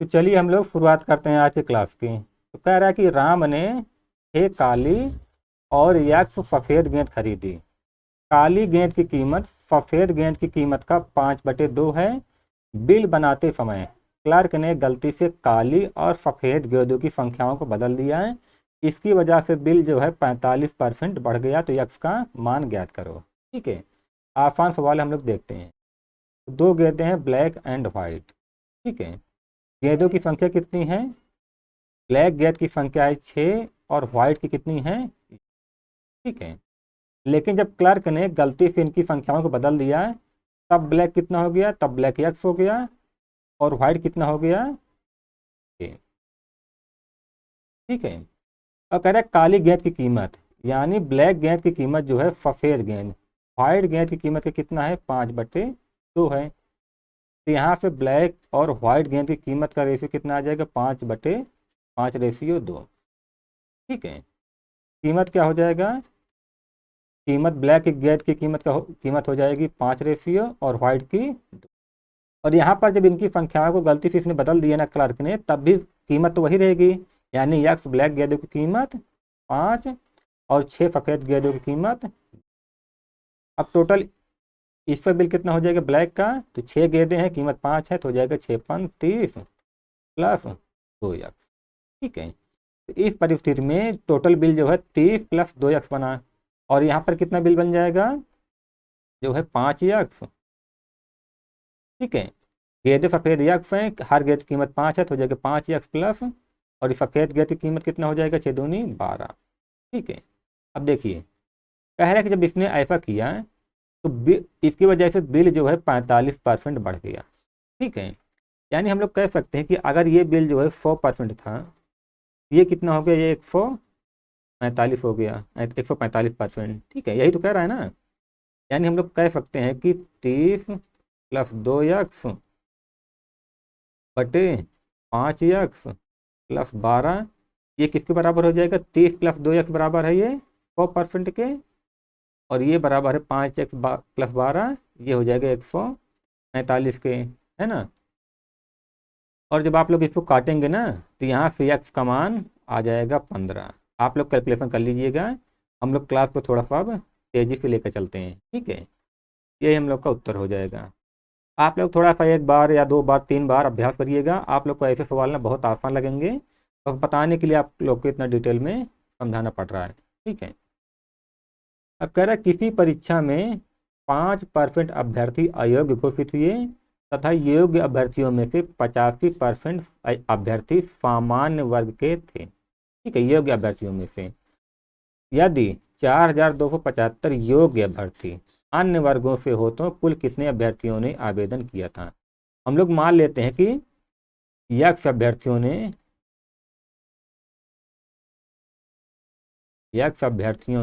तो चलिए हम लोग शुरुआत करते हैं आज की क्लास की। तो कह रहा है कि राम ने 6 काली और एक सफ़ेद गेंद खरीदी। काली गेंद की कीमत सफ़ेद गेंद की कीमत का 5/2 है। बिल बनाते समय क्लर्क ने गलती से काली और सफ़ेद गेंदों की संख्याओं को बदल दिया है। इसकी वजह से बिल जो है 45% बढ़ गया। तो यक्स का मान ज्ञात करो। ठीक है, आसान सवाल हम लोग देखते हैं। दो गेंदें हैं, ब्लैक एंड वाइट। ठीक है, गेंदों की संख्या कितनी है? ब्लैक गेंद की संख्या है 6 और वाइट की कितनी है? ठीक है, लेकिन जब क्लर्क ने गलती से इनकी संख्याओं को बदल दिया तब ब्लैक कितना हो गया? तब ब्लैक एक्स हो गया और वाइट कितना हो गया? 6। ठीक है, और कह रहा है काली गेंद की कीमत, यानी ब्लैक गेंद की कीमत जो है सफ़ेद गेंद, वाइट गेंद की कीमत कितना है? 5/2 है। तो यहाँ से ब्लैक और वाइट गेंद की कीमत का रेशियो कितना आ जाएगा? 5/5/2। ठीक है, कीमत क्या हो जाएगा? कीमत ब्लैक की गेंद की कीमत हो जाएगी 5 और वाइट की 2। और यहाँ पर जब इनकी संख्याओं को गलती से इसने बदल दिया ना क्लर्क ने, तब भी कीमत तो वही रहेगी। यानी यक्स ब्लैक गेंदों की कीमत 5 और 6 सफ़ेद गेंदों की कीमत। अब टोटल इस पर बिल कितना हो जाएगा ब्लैक का? तो 6 गेंदें हैं, कीमत 5 है, तो हो जाएगा 6×5 = 30 प्लस 2 यक्स। ठीक है, तो इस परिस्थिति में टोटल बिल जो है 30 + 2 यक्स बना। और यहाँ पर कितना बिल बन जाएगा? जो है 5 यक्स। ठीक है, गेंद सफ़ेद यक्स हैं, हर गेंद की कीमत 5 है, तो हो जाएगा 5 यक्स प्लस, और इस सफ़ेद गेंद की कीमत कितना हो जाएगा? 6×2 = 12। ठीक है, अब देखिए, कह रहा है कि जब इसने ऐसा किया तो इसकी वजह से बिल जो है 45% बढ़ गया। ठीक है, यानी हम लोग कह सकते हैं कि अगर ये बिल जो है 100% था, ये कितना हो गया? ये 145 हो गया, 145%। ठीक है, यही तो कह रहा है ना। यानी हम लोग कह सकते हैं कि 30 + 2 यक्स बटे 5 यक्स प्लस 12, ये किसके बराबर हो जाएगा? 30 + 2 यक्स बराबर है ये 100% के, और ये बराबर है 5 यक्स प्लस 12, ये हो जाएगा 145 के, है ना। और जब आप लोग इसको काटेंगे ना, तो यहाँ से यक्स का मान आ जाएगा 15। आप लोग कैलकुलेशन कर लीजिएगा। हम लोग क्लास को थोड़ा सा अब तेज़ी से लेकर चलते हैं। ठीक है, यही हम लोग का उत्तर हो जाएगा। आप लोग थोड़ा सा 1 बार या 2 बार 3 बार अभ्यास करिएगा। आप लोग को ऐसे सवाल ना बहुत आसान लगेंगे, और बताने के लिए आप लोग को इतना डिटेल में समझाना पड़ रहा है। ठीक है, अब कह रहा है किसी परीक्षा में 5% अभ्यर्थी अयोग्य घोषित हुए तथा योग्य अभ्यर्थियों में से 85% अभ्यर्थी सामान्य वर्ग के थे। ठीक है, योग्य अभ्यर्थियों में से यदि 4275 योग्य अभ्यर्थी अन्य वर्गों से हो तो कुल कितने अभ्यर्थियों ने आवेदन किया था? हम लोग मान लेते हैं कि यक्स अभ्यर्थियों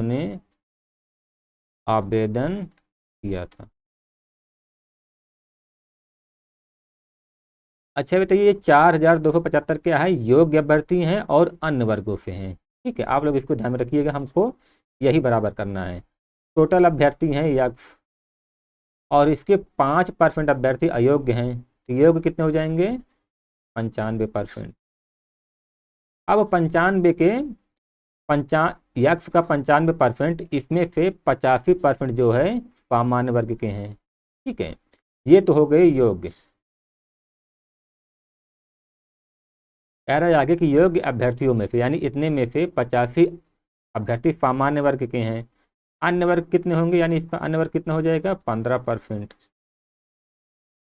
ने आवेदन किया था। अच्छा बताइए, ये 4275 क्या है? योग्य अभ्यर्थी हैं और अन्य वर्गों से हैं। ठीक है, आप लोग इसको ध्यान में रखिएगा, हमको यही बराबर करना है। टोटल अभ्यर्थी हैं यक्स, और इसके 5% अभ्यर्थी अयोग्य हैं, तो योग्य कितने हो जाएंगे? 95%। अब 95 के पंचा यक्स का 95%, इसमें से 85% जो है सामान्य वर्ग के हैं। ठीक है, ये तो हो गए योग्य। कह रहा है आगे कि योग्य अभ्यर्थियों में से, यानी इतने में से 85 अभ्यर्थी सामान्य वर्ग के हैं। अन्य वर्ग कितने होंगे? यानी इसका अन्य वर्ग कितना हो जाएगा? 15%,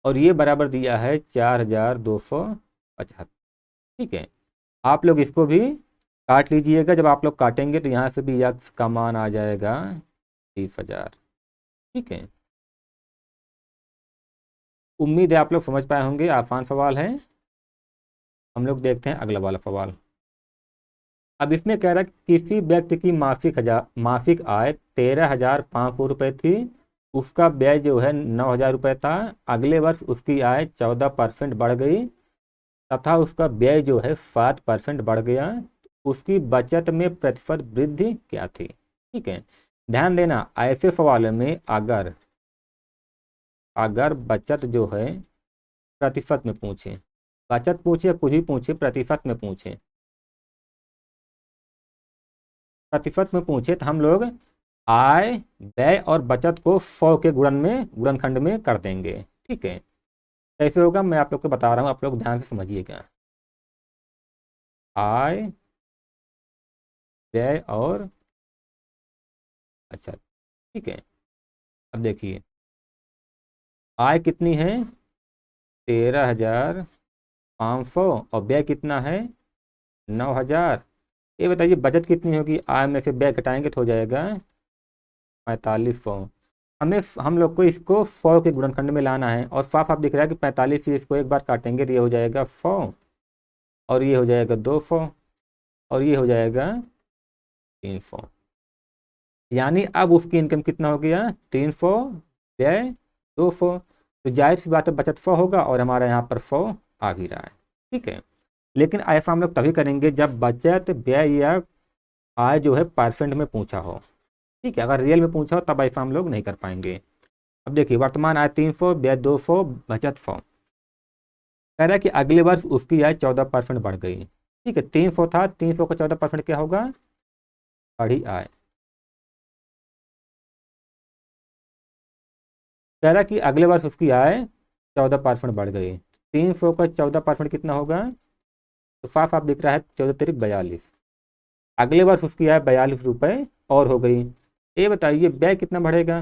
और ये बराबर दिया है 4275। ठीक है, आप लोग इसको भी काट लीजिएगा। जब आप लोग काटेंगे तो यहाँ से भी यक्स का मान आ जाएगा 30,000। ठीक है, उम्मीद है आप लोग समझ पाए होंगे, आसान सवाल है। हम लोग देखते हैं अगला वाला सवाल। अब इसमें कह रहा है कि किसी व्यक्ति की मासिक आय 13,500 रुपये थी। उसका व्यय जो है 9,000 रुपये था। अगले वर्ष उसकी आय 14% बढ़ गई तथा उसका व्यय जो है 7% बढ़ गया। उसकी बचत में प्रतिशत वृद्धि क्या थी? ठीक है, ध्यान देना, ऐसे सवालों में अगर अगर बचत जो है प्रतिशत में पूछे बचत पूछे या कुछ भी पूछे, प्रतिशत में पूछे, प्रतिशत में पूछे तो हम लोग आय, व्यय और बचत को 100 के गुणनखंड में कर देंगे। ठीक है, कैसे होगा मैं आप लोग को बता रहा हूँ, आप लोग ध्यान से समझिएगा। आय, व्यय और बचत। ठीक है, अब देखिए आय कितनी है 13,500 और व्यय कितना है 9,000। ये बताइए बचत कितनी होगी, आय में से व्यय घटाएंगे तो हो जाएगा 4500। हम लोग को इसको 100 के गुणनखंड में लाना है और साफ आप दिख रहा है कि 45 से इसको एक बार काटेंगे तो ये हो जाएगा 100 और ये हो जाएगा 200 और ये हो जाएगा 300। यानी अब उसकी इनकम कितना हो गया 300, व्यय 200। तो जाहिर सी बात है बचत 100 होगा और हमारा यहाँ पर 100 आ भी रहा है। ठीक है, लेकिन ऐसा हम लोग तभी करेंगे जब बचत, व्यय या आय जो है परसेंट में पूछा हो। ठीक है, अगर रियल में पूछा हो तब ऐसा हम लोग नहीं कर पाएंगे। अब देखिए वर्तमान आय 300, व्यय 200, बचत 100। कह रहा है कि अगले वर्ष उसकी आय 14% बढ़ गई। ठीक है, 300 था, 300 का 14% क्या होगा, बढ़ी आय। कह रहा है कि अगले वर्ष उसकी आय 14% बढ़ गई। 300 का 14% कितना होगा, तो साफ आप दिख रहा है 14 तिरिक 42। अगले वर्ष उसकी आय 42 रुपये और हो गई। ये बताइए व्यय कितना बढ़ेगा,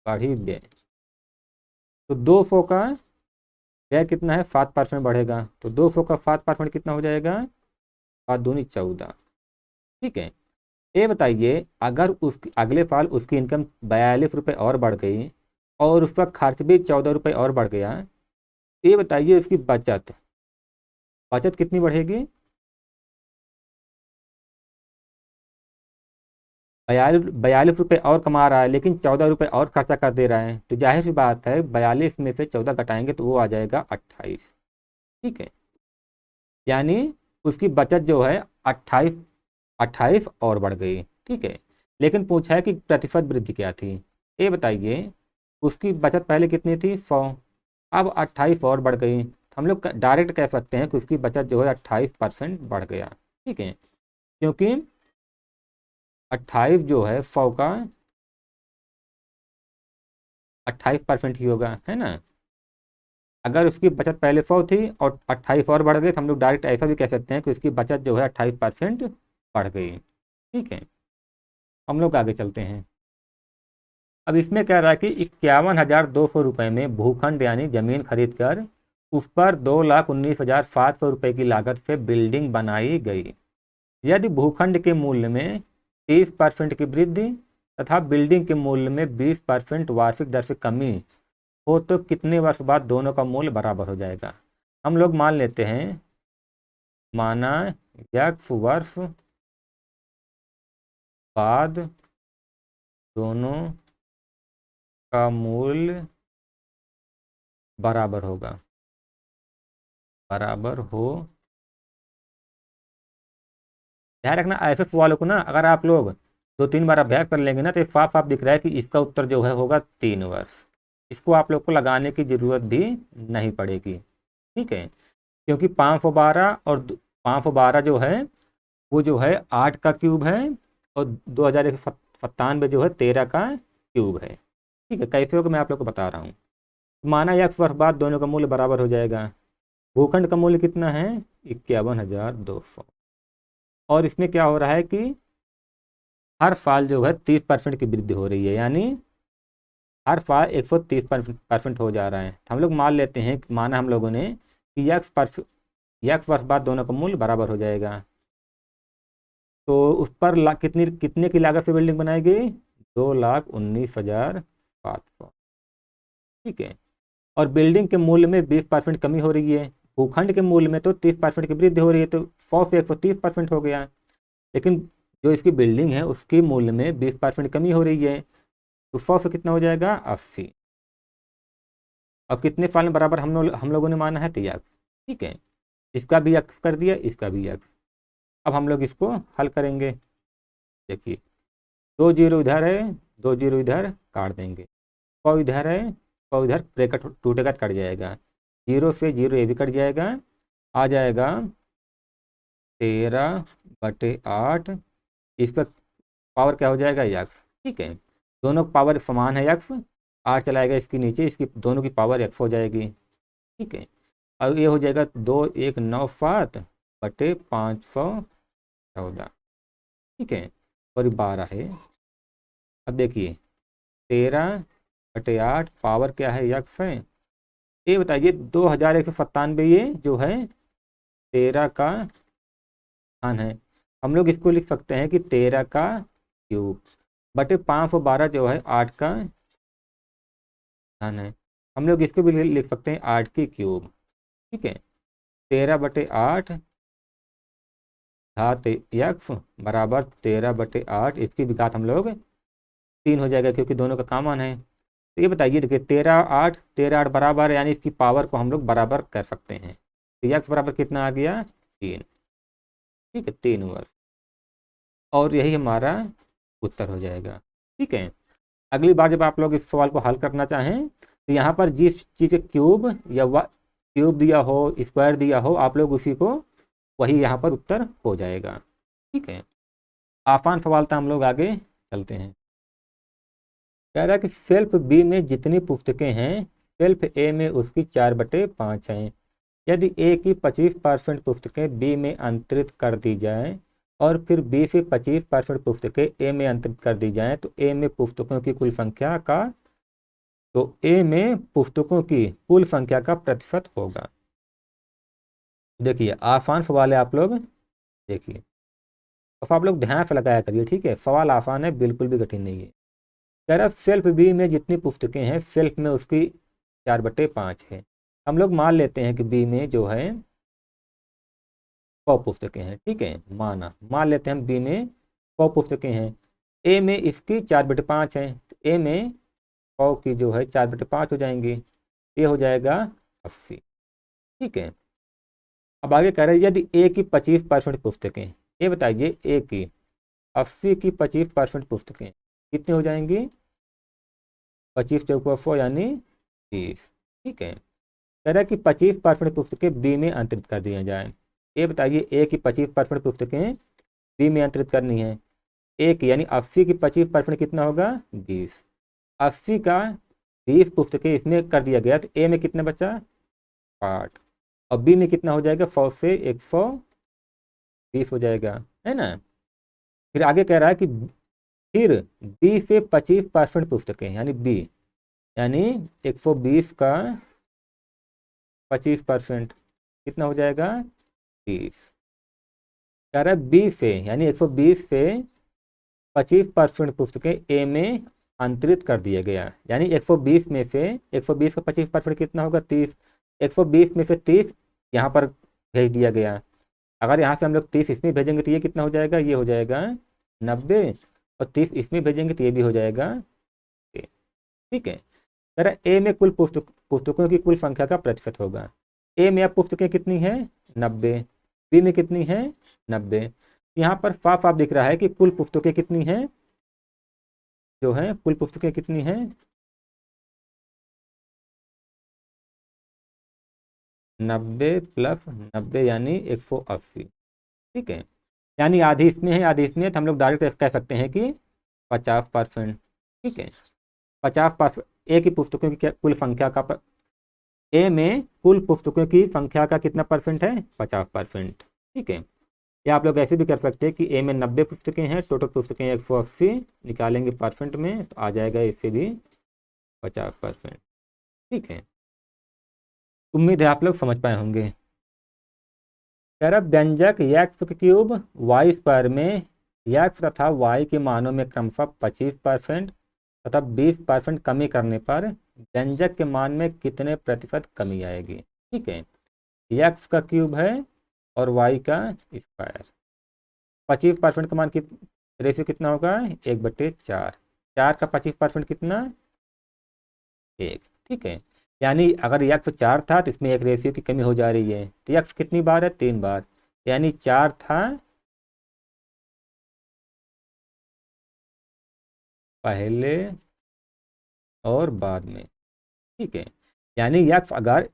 बढ़ी व्यय। तो 200 का व्यय कितना है 7% बढ़ेगा, तो 200 का 7% कितना हो जाएगा, 7 दूनी 14। ठीक है, ये बताइए अगर उसकी अगले साल उसकी इनकम 42 रुपये और बढ़ गई और उसका खर्च भी 14 रुपये और बढ़ गया, ये बताइए उसकी बचत, बचत कितनी बढ़ेगी, 42 रुपये और कमा रहा है लेकिन 14 रुपये और खर्चा कर दे रहा है, तो जाहिर सी बात है 42 में से 14 घटाएंगे तो वो आ जाएगा 28। ठीक है, यानी उसकी बचत जो है 28 28 और बढ़ गई। ठीक है, लेकिन पूछा है कि प्रतिशत वृद्धि क्या थी। ये बताइए उसकी बचत पहले कितनी थी 100, अब 28 और बढ़ गई, तो हम लोग डायरेक्ट कह सकते हैं कि उसकी बचत जो है 28% बढ़ गया। ठीक है, क्योंकि 28 जो है 100 का 28% ही होगा, है ना। अगर उसकी बचत पहले 100 थी और 28 और बढ़ गए तो हम लोग डायरेक्ट ऐसा भी कह सकते हैं कि उसकी बचत जो है 28% बढ़ गई। ठीक है, हम लोग आगे चलते हैं। अब इसमें कह रहा है कि 51,200 रुपये में भूखंड यानी जमीन खरीद कर उस पर 2,19,700 रुपये की लागत से बिल्डिंग बनाई गई। यदि भूखंड के मूल्य में 30% की वृद्धि तथा बिल्डिंग के मूल्य में 20% वार्षिक दर से कमी हो तो कितने वर्ष बाद दोनों का मूल्य बराबर हो जाएगा। हम लोग मान लेते हैं, माना x वर्ष बाद दोनों का मूल्य बराबर होगा, बराबर हो। ध्यान रखना ऐसे सवालों को ना अगर आप लोग 2-3 बार अभ्यास कर लेंगे ना तो साफ साफ दिख रहा है कि इसका उत्तर जो है होगा 3 वर्ष। इसको आप लोग को लगाने की ज़रूरत भी नहीं पड़ेगी। ठीक है, क्योंकि 512 और 512 जो है वो जो है 8 का क्यूब है और 2197 जो है 13 का क्यूब है। ठीक है, कैसे होगा मैं आप लोग को बता रहा हूँ। माना x वर्ष बाद दोनों का मूल्य बराबर हो जाएगा। भूखंड का मूल्य कितना है 51,200 और इसमें क्या हो रहा है कि हर साल जो है 30% की वृद्धि हो रही है, यानी हर साल 130% हो जा रहा है। तो हम लोग मान लेते हैं, माना हम लोगों ने कि यक्स वर्ष बाद दोनों का मूल्य बराबर हो जाएगा। तो उस पर कितने की लागत से बिल्डिंग बनाई गई 2,19,700। ठीक है, और बिल्डिंग के मूल्य में 20% कमी हो रही है। भूखंड के मूल्य में तो 30% की वृद्धि हो रही है, तो 100 से 130% हो गया। लेकिन जो इसकी बिल्डिंग है उसके मूल्य में 20% कमी हो रही है, तो 100 से कितना हो जाएगा 80। अब कितने साल में बराबर हम लोगों ने माना है 3 x। ठीक है, इसका भी x कर दिया, इसका भी x। अब हम लोग इसको हल करेंगे। देखिए 2 जीरो इधर है, 2 जीरो इधर काट देंगे, 100 इधर है, 100 इधर, ब्रैकेट टूटेगा कट जाएगा। 0 से 0 ये भी कट जाएगा, आ जाएगा 13/8। इस पर पावर क्या हो जाएगा, यक्स। ठीक है, दोनों का पावर समान है यक्स, 8 चलाएगा इसके नीचे, इसकी दोनों की पावर यक्स हो जाएगी। ठीक है, अब ये हो जाएगा 2197/514। ठीक है, और 12 है। अब देखिए 13/8 पावर क्या है, यक्स है। ये बताइए 2197 ये जो है 13 का स्थान है। हम लोग इसको लिख सकते हैं कि 13 का क्यूब बटे 512 जो है 8 का स्थान है। हम लोग इसको भी लिख सकते हैं 8 की क्यूब। ठीक है, 13/8 घात यक्स बराबर 13/8, इसकी भी घात हम लोग 3 हो जाएगा क्योंकि दोनों का कॉमन है। तो ये बताइए, देखिए 13/8 बराबर, यानी इसकी पावर को हम लोग बराबर कर सकते हैं। तो यक्स बराबर कितना आ गया, 3। ठीक है, 3 वर्ग, और यही हमारा उत्तर हो जाएगा। ठीक है, अगली बार जब आप लोग इस सवाल को हल करना चाहें तो यहाँ पर जिस चीज़ के क्यूब या क्यूब दिया हो, स्क्वायर दिया हो, आप लोग उसी को वही यहाँ पर उत्तर हो जाएगा। ठीक है, आसान सवाल था, हम लोग आगे चलते हैं। कह रहा है कि सेल्फ बी में जितनी पुस्तकें हैं सेल्फ ए में उसकी 4/5 हैं। यदि ए की 25% पुस्तकें बी में अंतरित कर दी जाएं और फिर बी से 25% पुस्तकें ए में अंतरित कर दी जाएं तो ए में पुस्तकों की कुल संख्या का ए में पुस्तकों की कुल संख्या का प्रतिशत होगा। देखिए आसान सवाल है, आप लोग देखिए, तो आप लोग ध्यान से लगाया करिए। ठीक है, सवाल आसान है, बिल्कुल भी कठिन नहीं है। कह रहा सेल्फ बी में जितनी पुस्तकें हैं सेल्फ में उसकी 4/5 है। हम लोग मान लेते हैं कि बी में जो है 100 पुस्तकें हैं। ठीक है, मान लेते हैं हम बी में 100 पुस्तकें हैं, ए में इसकी 4/5 है, तो ए में 100 की जो है 4/5 हो जाएंगी, ये हो जाएगा 80। ठीक है, अब आगे कह रहे हैं यदि ए की 25% पुस्तकें, ये बताइए ए की 80 की 25% पुस्तकें कितनी हो जाएंगी, 25 चौको 100 यानी 30। ठीक है, कह रहा है कि 25% पुस्तकें बी में अंतरित कर दी जाएँ। ये बताइए ए की 25% पुस्तकें बी में अंतरित करनी है, ए की यानी 80 की 25% कितना होगा, 20। 80 का 20 पुस्तकें इसमें कर दिया गया तो ए में कितना बचा, 8, और बी में कितना हो जाएगा, 100 से 120 हो जाएगा, है ना। फिर आगे कह रहा है कि फिर बी से 25% पुस्तकें यानी बी यानी 120 का 25% कितना हो जाएगा, 30। कह रहा है बी से यानी 120 से 25% पुस्तकें ए में अंतरित कर दिया गया, यानी 120 में से 120 का 25% कितना होगा, 30। 120 में से 30 यहाँ पर भेज दिया गया, अगर यहाँ से हम लोग 30 इसमें भेजेंगे तो ये कितना हो जाएगा, ये हो जाएगा 90, और 30 इसमें भेजेंगे तो ये भी हो जाएगा 6। ठीक है, कह रहा ए में कुल पुस्तकों की कुल संख्या का प्रतिशत होगा। ए में अब पुस्तकें कितनी हैं, 90, बी में कितनी है, 90। यहाँ पर साफ साफ दिख रहा है कि कुल पुस्तकें कितनी हैं, जो है कुल पुस्तकें कितनी हैं, 90 + 90 यानी 180। ठीक है, यानी आधी इसमें है आधी इसमें, तो हम लोग डायरेक्ट कह सकते हैं कि 50%। ठीक है, 50% ए की पुस्तकों की कुल संख्या का ए में कुल पुस्तकों की संख्या का कितना परसेंट है, 50%। ठीक है, या आप लोग ऐसे भी कर सकते हैं कि ए में 90 पुस्तकें हैं, टोटल पुस्तकें 180 निकालेंगे परसेंट में तो आ जाएगा इससे भी 50%। ठीक है, उम्मीद है आप लोग समझ पाए होंगे। कह रहा व्यंजक यक्स क्यूब वाई स्क्वायर में यक्स तथा वाई के मानों में क्रमशः 25% तथा 20% कमी करने पर व्यंजक के मान में कितने प्रतिशत कमी आएगी। ठीक है, यक्स का क्यूब है और वाई का स्क्वायर, 25% का मान रेशियो कितना होगा, 1/4, 4 का 25% कितना, 1। ठीक है, यानी अगर यक्स 4 था तो इसमें एक रेशियो की कमी हो जा रही है, तो यक्स कितनी बार है, 3 बार, यानी 4 था पहले और बाद में। ठीक है, यानी यक्स अगर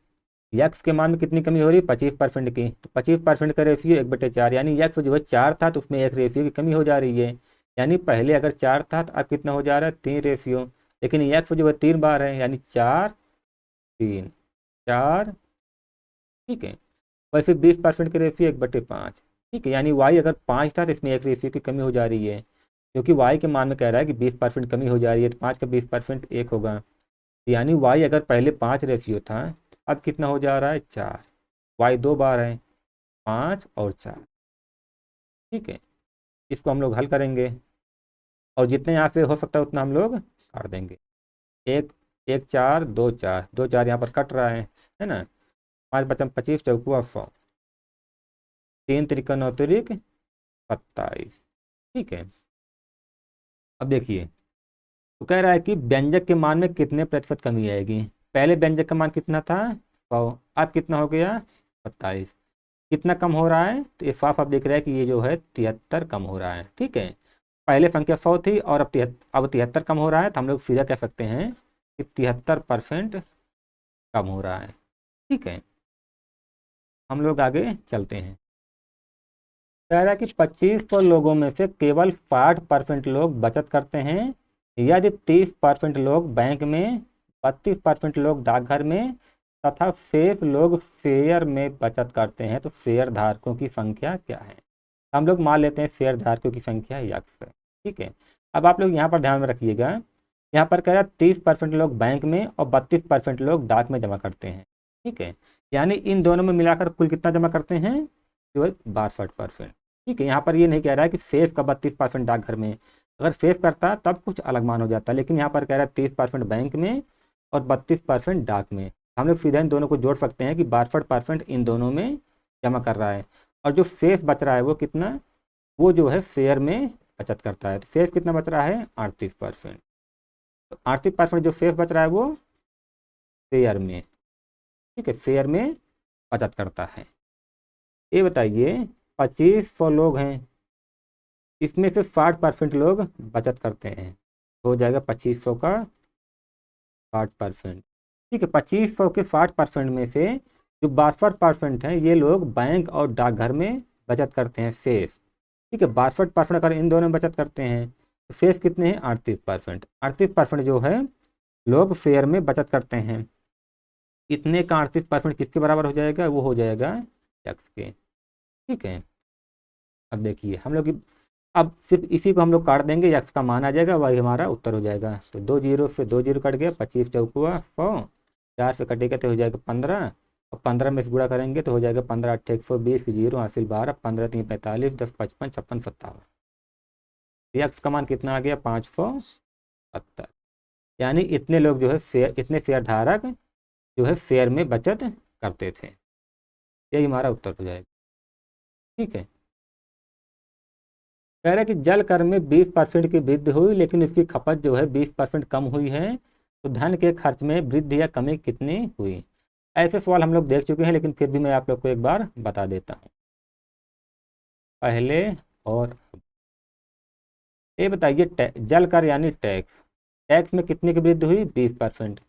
यक्स के मान में कितनी कमी हो रही है? 25% की। तो 25% का रेशियो 1/4, यानी यक्स जो है 4 था तो उसमें 1 रेशियो की कमी हो जा रही है। यानी पहले अगर 4 था तो अब कितना हो जा रहा है? 3 रेशियो। लेकिन यक्स जो है 3 बार है, यानी 4 3 4। ठीक है। वैसे 20% का रेशियो 1/5। ठीक है, यानी वाई अगर 5 था तो इसमें 1 रेशियो की कमी हो जा रही है, क्योंकि वाई के मान में कह रहा है कि 20% कमी हो जा रही है, तो 5 का 20% 1 होगा। यानी वाई अगर पहले 5 रेशियो था, अब कितना हो जा रहा है? 4। वाई 2 बार है, 5 और 4। ठीक है, इसको हम लोग हल करेंगे और जितने यहाँ पे हो सकता है उतना हम लोग काट देंगे। एक एक 4 2 4, 2 4 यहाँ पर कट रहा है ना। 5 पचम 25, चौकुआ 100, 3 त्रिका 9 तिरिक 27। ठीक है, अब देखिए, तो कह रहा है कि व्यंजक के मान में कितने प्रतिशत कमी आएगी। पहले व्यंजक का मान कितना था? 100, अब कितना हो गया? 27। कितना कम हो रहा है? तो ये साफ आप देख रहे हैं कि ये जो है 73 कम हो रहा है। ठीक है, पहले संख्या 100 थी और अब 73 कम हो रहा है, तो हम लोग सीधा कह सकते हैं कि 73% कम हो रहा है। ठीक है, हम लोग आगे चलते हैं। कह रहा है कि 2500 लोगों में से केवल 60% लोग बचत करते हैं, यदि 30% लोग बैंक में, 32% लोग डाकघर में तथा शेष लोग शेयर में बचत करते हैं, तो शेयर धारकों की संख्या क्या है? हम लोग मान लेते हैं शेयर धारकों की संख्या यक्स है। ठीक है, अब आप लोग यहाँ पर ध्यान में रखिएगा, यहाँ पर कह रहा है 30% लोग बैंक में और 32% लोग डाक में जमा करते हैं। ठीक है, यानी इन दोनों में मिलाकर कुल कितना जमा करते हैं? जो है 62%। ठीक है, यहाँ पर ये नहीं कह रहा है कि सेफ का 32% डाकघर में, अगर सेफ करता तब कुछ अलग मान हो जाता, लेकिन यहाँ पर कह रहा है 30% बैंक में और 32% डाक में। हम लोग सीधा इन दोनों को जोड़ सकते हैं कि 62% इन दोनों में जमा कर रहा है, और जो शेष बच रहा है वो कितना? वो जो है शेयर में बचत करता है। तो शेष कितना बच रहा है? 38%। तो 38% जो शेष बच रहा है वो शेयर में, ठीक है, शेयर में बचत करता है। ये बताइए, 2500 लोग हैं, इसमें से 60% लोग बचत करते हैं, तो हो जाएगा 2500 का 60%। ठीक है, 2500 के 60% में से जो 62% हैं ये लोग बैंक और डाकघर में बचत करते हैं शेष। ठीक है, 62% अगर इन दोनों में बचत करते हैं तो शेष कितने हैं? 38%। 38% जो है लोग शेयर में बचत करते हैं, इतने का 38% किसके बराबर हो जाएगा? वो हो जाएगा यक्स के। ठीक है, अब देखिए हम लोग अब सिर्फ इसी को हम लोग काट देंगे, यक्स का मान आ जाएगा, वही हमारा उत्तर हो जाएगा। तो 2 जीरो से 2 जीरो कट गया, 25 चौकुआ 100, 4 से कटेगा तो हो जाएगा 15, और 15 में से गुणा करेंगे तो हो जाएगा 15 8 120 की जीरो हासिल 12, 15 3 45, 10 55 56 57। यक्स का मान कितना आ गया? 570। यानी इतने लोग जो है फेयर, इतने शेयर धारक जो है शेयर में बचत करते थे। यही हमारा उत्तर हो जाएगा। ठीक है, कह रहा है कि जल कर में 20% की वृद्धि हुई, लेकिन इसकी खपत जो है 20% कम हुई है, तो धन के खर्च में वृद्धि या कमी कितनी हुई? ऐसे सवाल हम लोग देख चुके हैं, लेकिन फिर भी मैं आप लोग को एक बार बता देता हूँ पहले और अब। ये बताइए, जल कर यानी टैक्स, टैक्स में कितनी की वृद्धि हुई? 20%।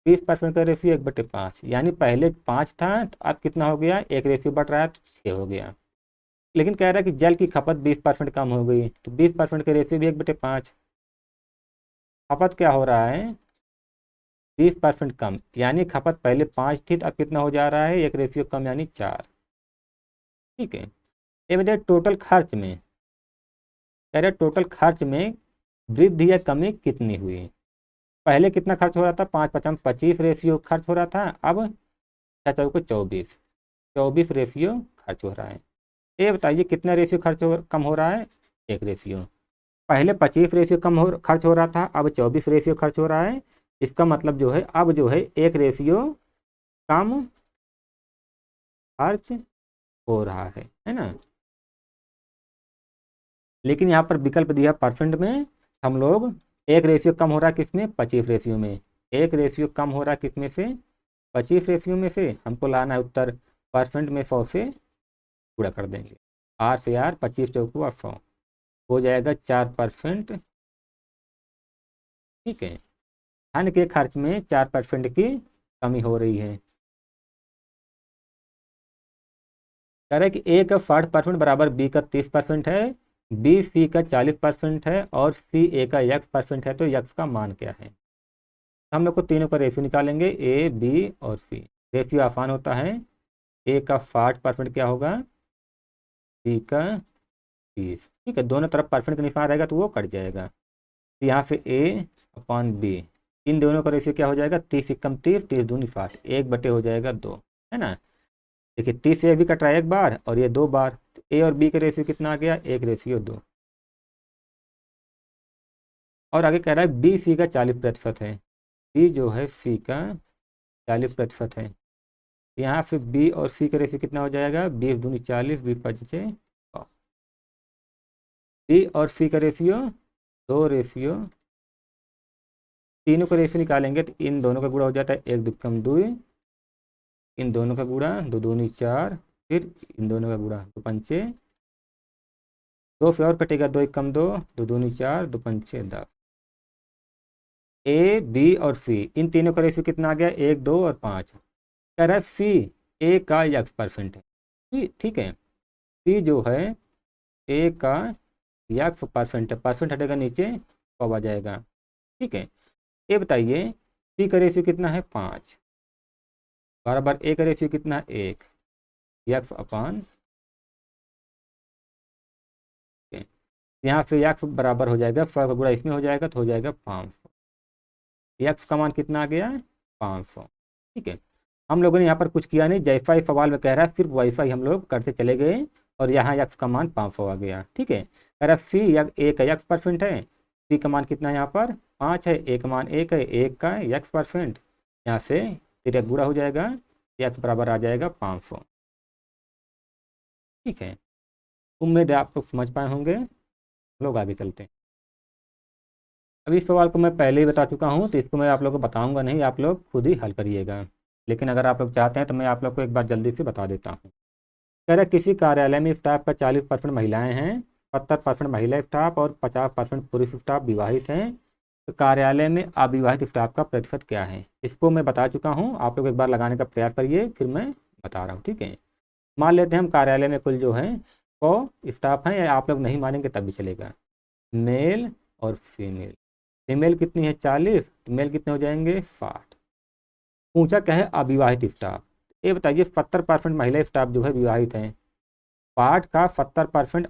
20% का रेशियो 1/5, यानी पहले 5 था तो अब कितना हो गया? 1 रेशियो बढ़ रहा है तो 6 हो गया। लेकिन कह रहा है कि जल की खपत 20% कम हो गई, तो 20% का रेशियो भी 1/5। खपत क्या हो रहा है? 20% कम, यानी खपत पहले 5 थी तो अब कितना हो जा रहा है? 1 रेशियो कम, यानी 4। ठीक है, ये बताइए टोटल खर्च में, कह रहे टोटल खर्च में वृद्धि या कमी कितनी हुई? पहले कितना खर्च हो रहा था? 5 पचम 25 रेशियो खर्च हो रहा था, अब 6 को 24, 24 रेशियो खर्च हो रहा है। ये बताइए कितना रेशियो कम हो रहा है? 1 रेशियो। पहले 25 रेशियो खर्च हो रहा था, अब 24 रेशियो खर्च हो रहा है। इसका मतलब जो है अब जो है 1 रेशियो कम खर्च हो रहा है ना। लेकिन यहाँ पर विकल्प दिया परसेंट में, हम लोग 1 रेशियो कम हो रहा है किसमें? 25 रेशियो में। 1 रेशियो कम हो रहा है किसमें से? 25 रेशियो में से। हमको लाना है उत्तर परसेंट में 100 से पूरा कर देंगे। 8 से 8, 25 चौकू 100, हो जाएगा 4%। ठीक है, धन के खर्च में 4% की कमी हो रही है। कह रहा है कि ए का 60% बराबर बी का 30% है, बी सी का 40% है और सी ए का x% है, तो x का मान क्या है। हम लोग को तीनों का रेशियो निकालेंगे, ए बी और सी। रेशियो आसान होता है, ए का 60% क्या होगा, बी का 30। ठीक है, दोनों तरफ परसेंट का निशान रहेगा तो वो कट जाएगा। तो यहाँ से ए अपॉन बी, इन दोनों का रेशियो क्या हो जाएगा, 30 एकम 30, 30 दूनी 60, 1/2 हो जाएगा 2, है ना। देखिए 30 से भी कट रहा है एक बार और ये 2 बार, तो ए और बी का रेशियो कितना आ गया, 1/2। और आगे कह रहा है बी सी का 40% है, बी जो है सी का 40% है। यहाँ से बी और सी का रेशियो कितना हो जाएगा, 20 दूनी 40, 20 × 5। बी और सी का रेशियो, दो रेशियो, तीनों का रेशियो निकालेंगे तो इन दोनों का गुणा हो जाता है, 1 2 कम 2, इन दोनों का गुणा 2 दूनी 4, फिर इन दोनों का गुणा 2 पंचे, 2 से और कटेगा, 2 1 कम 2, 2 दूनी 4, 2 पंचे 10। ए बी और सी इन तीनों का रेशियो कितना आ गया, 1 2 और 5। कह रहा है सी ए का x% है, ठीक है। सी जो है ए का x% है, परसेंट हटेगा नीचे, कब आ जाएगा, ठीक है। ये बताइए सी का रेशियो कितना है, 5, बराबर ए का रेशियो कितना है, 1, x/, यहाँ से x बराबर हो जाएगा, 100 का गुणा इसमें हो जाएगा तो हो जाएगा 500। x का मान कितना आ गया, 500। ठीक है, हम लोगों ने यहाँ पर कुछ किया नहीं, जैसा ही सवाल में कह रहा है सिर्फ वैसा ही हम लोग करते चले गए और यहाँ x का मान 500 आ गया। ठीक है, कह रहा सी ए का x% है, सी का मान कितना है यहाँ पर 5 है, ए का मान 1 है, 1 का x%, यहाँ से फिर गुणा हो जाएगा, x बराबर आ जाएगा 500। ठीक है, उम्मीद है आप लोग समझ पाए होंगे। लोग आगे चलते हैं। अभी इस सवाल को मैं पहले ही बता चुका हूँ तो इसको मैं आप लोग को बताऊंगा नहीं, आप लोग खुद ही हल करिएगा। लेकिन अगर आप लोग चाहते हैं तो मैं आप लोग को एक बार जल्दी से बता देता हूँ। कह रहा किसी कार्यालय में स्टाफ का 40% महिलाएं हैं, 70% महिला स्टाफ और 50% पुरुष स्टाफ विवाहित हैं, तो कार्यालय में अविवाहित स्टाफ का प्रतिशत क्या है। इसको मैं बता चुका हूँ, आप लोग एक बार लगाने का प्रयास करिए फिर मैं बता रहा हूँ। ठीक है, मान लेते हैं हम कार्यालय में कुल जो है 100 स्टाफ हैं, या आप लोग नहीं मानेंगे तब भी चलेगा। मेल और फीमेल, फीमेल कितनी है 40, तो मेल कितने हो जाएंगे 60। पूछा क्या है अविवाहित स्टाफ, ये बताइए 70% महिला स्टाफ जो है विवाहित हैं, 60 का 70%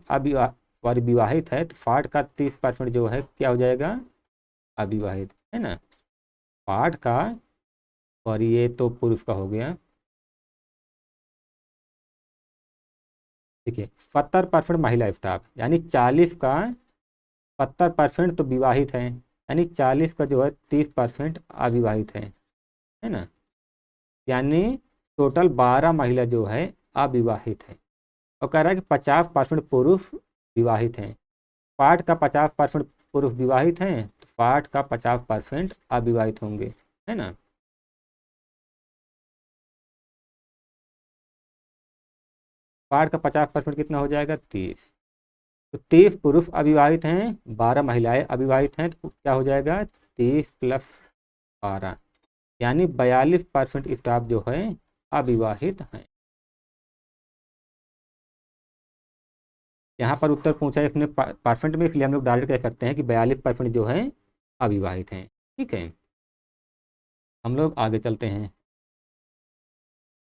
विवाहित है, तो 60 का 30% जो है क्या हो जाएगा, अविवाहित, है ना। 60 का, और ये तो पुरुष का हो गया। देखिए 70% महिला स्टाफ यानी 40 का 70% तो विवाहित हैं, यानी 40 का जो है 30% अविवाहित है ना। यानी टोटल 12 महिला जो है अविवाहित है। और कह रहा है कि 50% पुरुष विवाहित हैं, 60 का 50% पुरुष विवाहित हैं तो 60 का 50% अविवाहित होंगे, है ना। 60 का 50% कितना हो जाएगा 30, तो 30 पुरुष अविवाहित हैं, 12 महिलाएं अविवाहित हैं, तो क्या हो जाएगा 30 + 12, यानी 42% स्टाफ जो है अविवाहित हैं। यहाँ पर उत्तर पूछा है इसने परसेंट में, इसलिए हम लोग डायरेक्ट कह सकते हैं कि 42% जो है अविवाहित हैं। ठीक है, हम लोग आगे चलते हैं।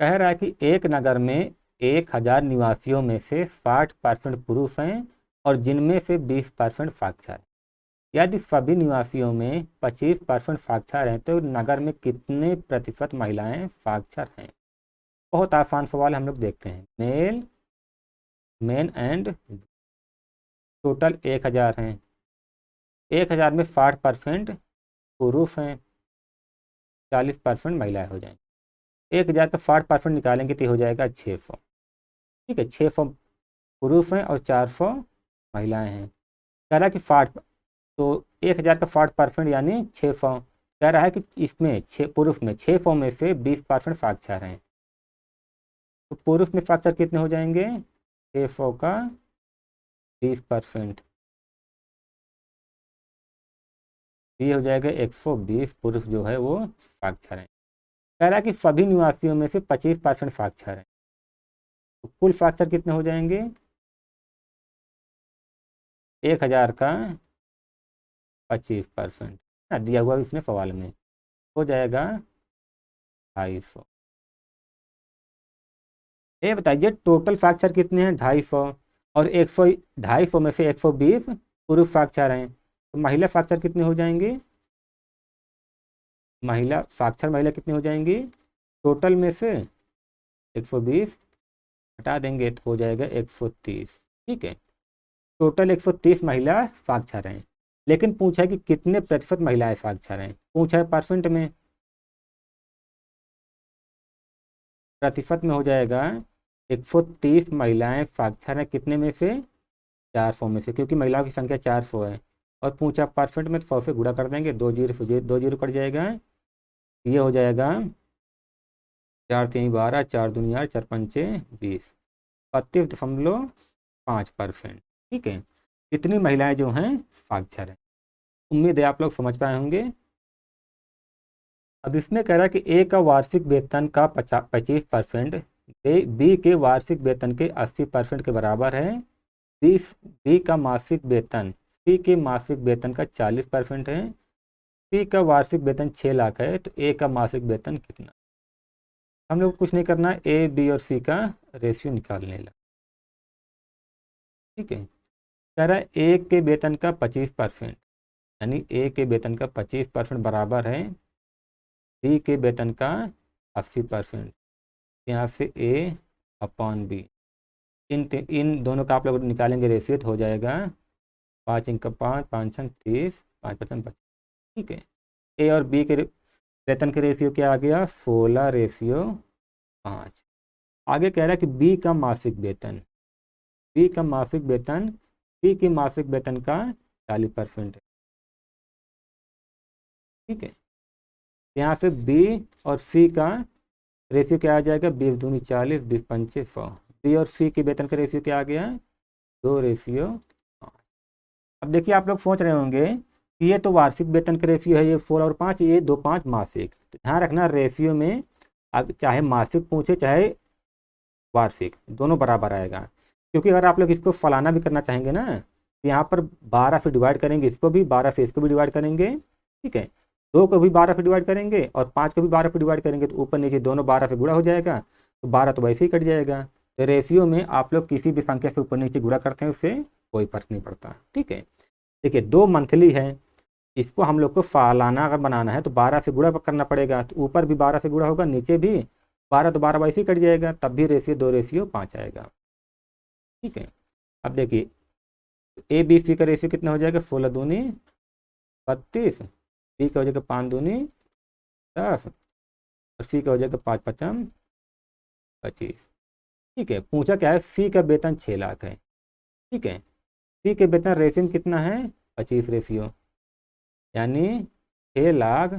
कह रहा है कि एक नगर में 1000 निवासियों में से 60% पुरुष हैं और जिनमें से 20% साक्षर हैं। यदि सभी निवासियों में 25% साक्षर हैं तो नगर में कितने प्रतिशत महिलाएं साक्षर हैं। बहुत आसान सवाल, हम लोग देखते हैं। मेन एंड टोटल 1000 हैं, 1000 में 60% पुरुष हैं, 40% महिलाएं हो जाएंगी। 1000 का 60% निकालेंगे तो हो जाएगा 600। ठीक है, 600 पुरुष हैं और 400 महिलाएं हैं। कह रहा है कि 60, तो 1000 का 60% यानी 600। कह रहा है कि इसमें 6 पुरुष में 600 में से 20% साक्षर हैं, तो पुरुष में साक्षर कितने हो जाएंगे, 600 का 20%, ये हो जाएगा 120 पुरुष जो है वो साक्षर हैं। कह रहा है कि सभी निवासियों में से 25% साक्षर हैं, तो कुल फैक्टर कितने हो जाएंगे? 1000 का 25% ना, दिया हुआ इसमें सवाल में, हो जाएगा 250। ये बताइए टोटल फ्रैक्चर कितने हैं? 250, और 100, 250 में से 120 पुरुष फ्रैक्चर हैं, तो महिला फ्रैक्चर कितने हो जाएंगे? महिला कितनी हो जाएंगी? टोटल में से 120 हटा देंगे तो हो जाएगा 130। ठीक है, टोटल 130 महिला साक्षर हैं, लेकिन पूछा है कि कितने प्रतिशत महिलाएं साक्षर हैं, पूछा है परसेंट में। प्रतिशत में हो जाएगा 130 महिलाएं साक्षर हैं, कितने में से? 400 में से, क्योंकि महिलाओं की संख्या 400 है। और पूछा परसेंट में, तो 100 से गुणा कर देंगे, 2 जीरो कट जाएगा, ये हो जाएगा 4×3 = 12, 4×2 = 4, 4×5 = 20, 32.5%। ठीक है, इतनी महिलाएं जो हैं साक्षर हैं। उम्मीद है आप लोग समझ पाए होंगे। अब इसमें कह रहा है कि ए का वार्षिक वेतन का 25% बी के वार्षिक वेतन के 80% के बराबर है। बी का मासिक वेतन सी के मासिक वेतन का 40% है। सी का वार्षिक वेतन 6 लाख है, तो ए का मासिक वेतन कितना? हम लोग कुछ नहीं करना, ए बी और सी का रेशियो निकालने लगा। ठीक है, कह रहा है ए के वेतन का 25%, यानी ए के वेतन का 25% बराबर है बी के वेतन का 80%। यहाँ से A/B, इन दोनों का आप लोग निकालेंगे रेशियो, तो हो जाएगा 5×5, 5×5 = 30, 5% 25। ठीक है, ए और बी के वेतन के रेशियो क्या आ गया? 16/5। आगे कह रहा है कि बी का मासिक वेतन, बी का मासिक वेतन बी के मासिक वेतन का 40% है। ठीक है, यहाँ से बी और सी का रेशियो क्या आ जाएगा? 20×2 = 40, 20×5 = 100। बी और सी के वेतन का रेशियो क्या आ गया? 2:5। अब देखिए आप लोग सोच रहे होंगे कि ये तो वार्षिक वेतन का रेशियो है, ये 16 और 5, ये 2, 5 मासिक। तो ध्यान रखना रेशियो में चाहे मासिक पूछे चाहे वार्षिक, दोनों बराबर आएगा। क्योंकि अगर आप लोग इसको फलाना भी करना चाहेंगे ना, तो यहाँ पर 12 से डिवाइड करेंगे, इसको भी 12 से इसको भी डिवाइड करेंगे। ठीक है, 2 को भी 12 से डिवाइड करेंगे और 5 को भी 12 से डिवाइड करेंगे, तो ऊपर नीचे दोनों 12 से गुणा हो जाएगा, तो 12 तो वैसे ही कट जाएगा। तो रेशियो में आप लोग किसी भी संख्या से ऊपर नीचे गुणा करते हैं, उससे कोई फर्क नहीं पड़ता। ठीक है, देखिए 2 मंथली है, इसको हम लोग को सालाना अगर बनाना है तो 12 से गुणा करना पड़ेगा, तो ऊपर भी 12 से गुणा होगा, नीचे भी 12, तो 12 वैसे ही कट जाएगा, तब भी रेशियो 2:5 आएगा। ठीक है, अब देखिए ए बी सी का रेशियो कितना हो जाएगा? 16×2 = 32, बी का हो जाएगा 5×2 = 10, और सी का हो जाएगा 5×5 = 25। ठीक है, पूछा क्या है? सी का वेतन 6 लाख है। ठीक है, सी के वेतन रेशियो कितना है? 25 रेशियो, यानी 6 लाख,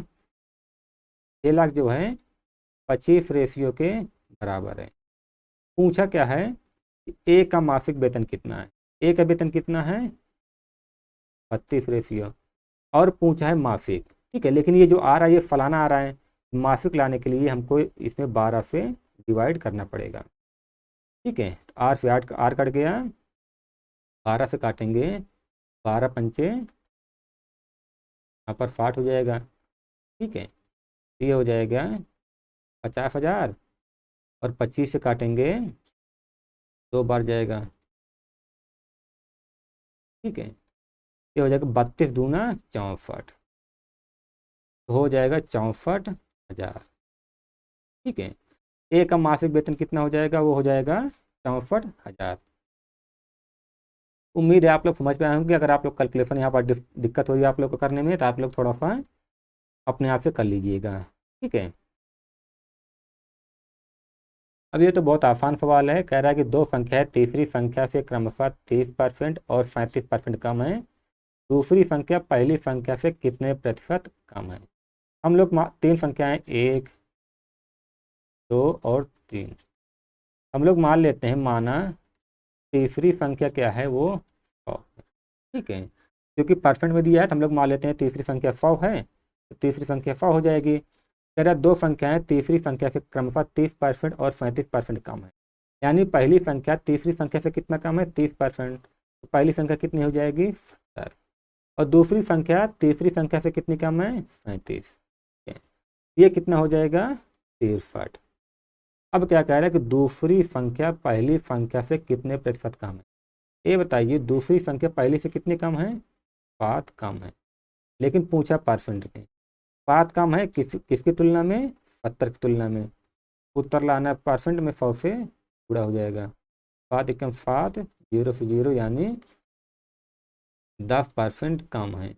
6 लाख जो है 25 रेशियो के बराबर है। पूछा क्या है? ए का मासिक वेतन कितना है? ए का वेतन कितना है? 32 रेशियो, और पूछा है मासिक। ठीक है, लेकिन ये जो आ रहा है ये फलाना आ रहा है, मासिक लाने के लिए हमको इसमें 12 से डिवाइड करना पड़ेगा। ठीक है, तो आर से आर कट गया, 12 से काटेंगे, 12×5 यहाँ पर 60 हो जाएगा। ठीक है, ये हो जाएगा 50,000, और 25 से काटेंगे 2 बार जाएगा। ठीक है, ये हो जाएगा 32×2 = 64, तो हो जाएगा 64,000। ठीक है, ए का मासिक वेतन कितना हो जाएगा? वो हो जाएगा 64,000। उम्मीद है आप लोग समझ पाए होंगे। अगर आप लोग कैलकुलेशन यहाँ पर दिक्कत हो रही है आप लोग को करने में, तो आप लोग थोड़ा सा अपने आप से कर लीजिएगा। ठीक है, अब ये तो बहुत आसान सवाल है। कह रहा है कि 2 संख्याएं तीसरी संख्या से क्रमशः 30% और 37% कम है, दूसरी संख्या पहली संख्या से कितने प्रतिशत कम है? हम लोग 3 संख्याएं 1, 2 और 3, हम लोग मान लेते हैं, माना तीसरी संख्या क्या है? वो 100। ठीक है, क्योंकि परसेंट में दिया है तो हम लोग मान लेते हैं तीसरी संख्या 100 है, तो तीसरी संख्या 100 हो जाएगी। कह रहा है 2 संख्याएं तीसरी संख्या से क्रमशः 30% और 37% कम है, यानी पहली संख्या तीसरी संख्या से कितना कम है, 30%। तो पहली संख्या कितनी हो जाएगी, 70। और दूसरी संख्या तीसरी संख्या से कितनी कम है, 37। ये कितना हो जाएगा, 63। अब क्या कह रहा है कि दूसरी संख्या पहली संख्या से कितने प्रतिशत कम है। ये बताइए, दूसरी संख्या पहली से कितनी कम है, 7 कम है, लेकिन पूछा परसेंट में। 7 कम है किसकी तुलना में, 70 की तुलना में। उत्तर लाना है परसेंट में, 100 से पूरा हो जाएगा। 7 एकम 7, 0 से 0 यानी 10% कम है।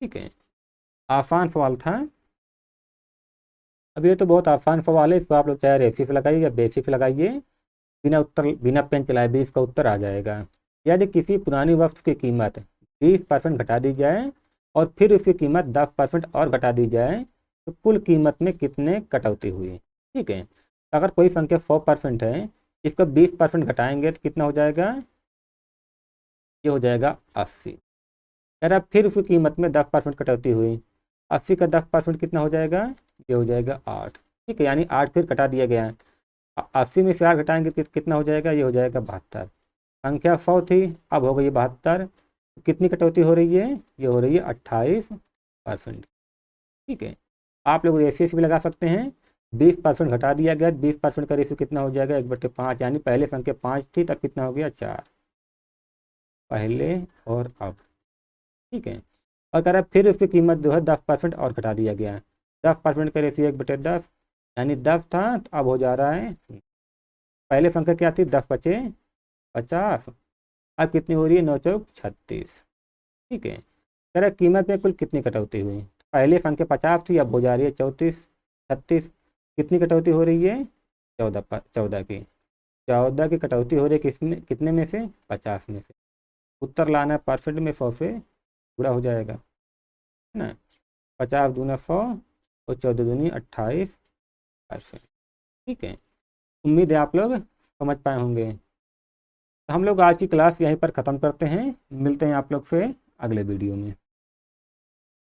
ठीक है, आसान सवाल था। अब ये तो बहुत आसान सवाल है, इसको आप लोग चाहे रेसिप लगाइए या बेसिक लगाइए, बिना पेन चलाए भी इसका उत्तर आ जाएगा। यदि किसी पुरानी वस्तु की कीमत 20% घटा दी जाए और फिर उसकी कीमत 10% और घटा दी जाए तो कुल कीमत में कितने कटौती हुई। ठीक है, अगर कोई संख्या 100% है, इसको 20% घटाएंगे तो कितना हो जाएगा, ये हो जाएगा 80। यार अब फिर उसकी कीमत में 10% कटौती हुई, 80 का 10% कितना हो जाएगा, ये हो जाएगा 8। ठीक है, यानी 8 फिर कटा दिया गया है। 80 में से 8 घटाएंगे तो कितना हो जाएगा, ये हो जाएगा 72। संख्या 100 थी, अब हो गई 72। कितनी कटौती हो रही है, ये हो रही है 28%। ठीक है, आप लोग रेशियो भी लगा सकते हैं। 20% घटा दिया गया, 20% का रेशियो कितना हो जाएगा, 1/5। यानी पहले संख्या 5 थी, तब कितना हो गया, 4 पहले और अब। ठीक है, और कह रहा है फिर उसकी कीमत जो है 10% और घटा दिया गया है। 10% का रेशियो 1/10, यानी 10 था तो अब हो जा रहा है, पहले संख्या क्या थी, 10 बचे 50, अब कितनी हो रही है, 9 चौक 36। ठीक है, कह रहा है कीमत में कुल कितनी कटौती हुई। पहले संख्या 50 थी, अब हो जा रही है 36। कितनी कटौती हो रही है, 14 की। 14 की कटौती हो रही है कितने में से, 50 में से। उत्तर लाना है परसेंट में, 100 से पूरा हो जाएगा, है ना। 50 दूना 100 और 14 दूनी 28%। ठीक है, उम्मीद है आप लोग समझ पाए होंगे। तो हम लोग आज की क्लास यहीं पर ख़त्म करते हैं, मिलते हैं आप लोग से अगले वीडियो में।